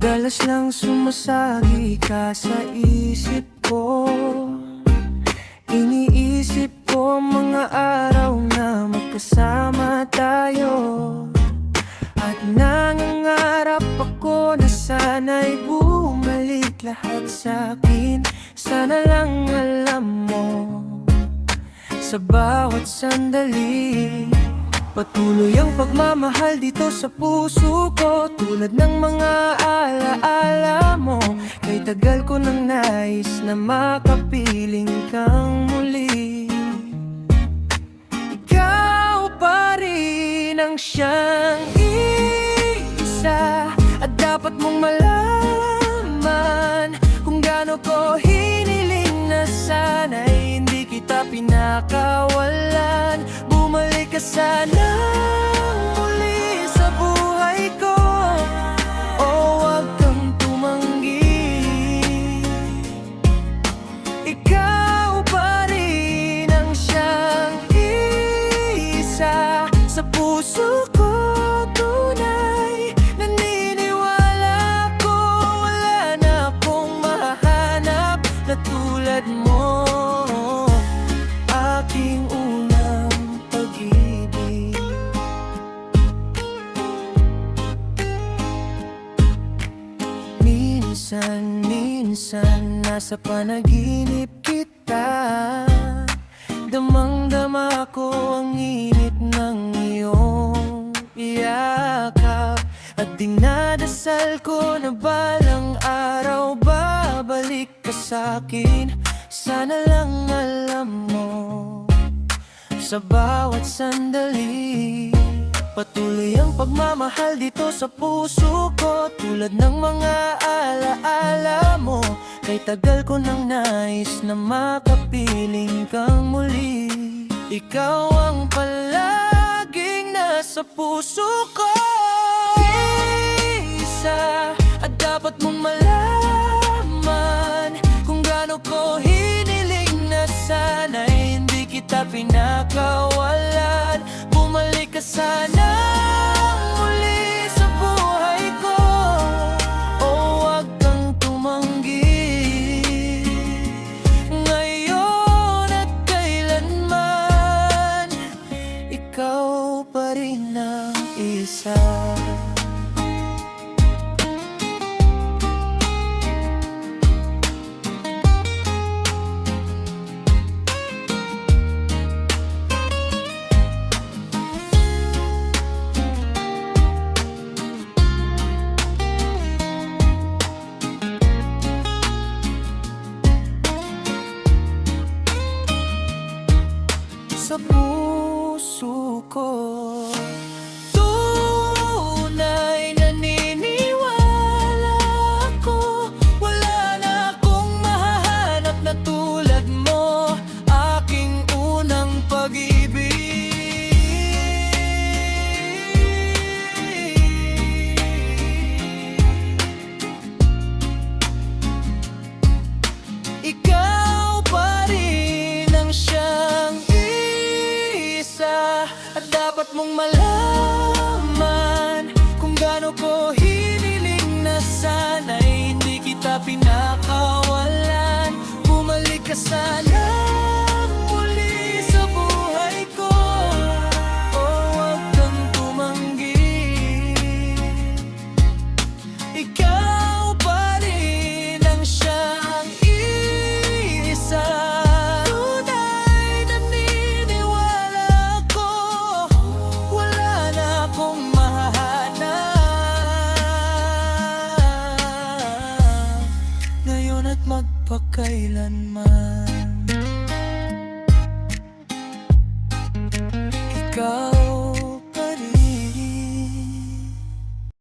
Madalas lang sumasagi ka sa isip ko. Iniisip ko ang mga araw na magkasama tayo. At nangangarap ako na sana'y bumalik lahat sa'kin. Sana lang alam mo, sa bawat sandali patuloy ang pagmamahal dito sa puso ko. Tulad ng mga alaala mo, kay tagal ko nang nais na makapiling kang muli. Ikaw pa rin ang siyang isa, at dapat mong malaman kung gaano ko hiniling na sana'y hindi kita pinakawalan. Bumalik ka sana muli sa buhay ko, o wag kang tumanggi. Ikaw pa rin ang siyang isa sa puso ko. Tunay naniniwala ko, wala na akong mahanap na tulad mo. Aking unang pag-ibig. Minsan nasa panaginip kita, damang-dama ko ang init ng iyong iyakap. At dinadasal ko na balang araw babalik ka sa'kin. Sana lang alam mo, sa bawat sandali patuloy ang pagmamahal dito sa puso ko. Tulad ng mga alaala mo, kay tagal ko nang nais na makapiling kang muli. Ikaw ang palaging nasa puso ko, isa, at dapat mong malaman kung gaano ko hiniling na sana'y hindi kita pinakawalan. Bumalik ka sana muli sa buhay ko, o wag kang tumanggi. Ngayon at kailanman, ikaw pa rin ang isa. Sa puso ko, tunay naniniwala ako, wala na akong mahahanap na tulad mo. Aking unang pag-ibig. Ikaw pa rin ang siyang at dapat mong malaman kung gaano ko hiniling na sana'y hindi kita pinakawalan. Bumalik ka sana muli sa buhay ko, o wag kang tumanggi. Ikaw pa rin ang siyang isa. Magpakailanman, ikaw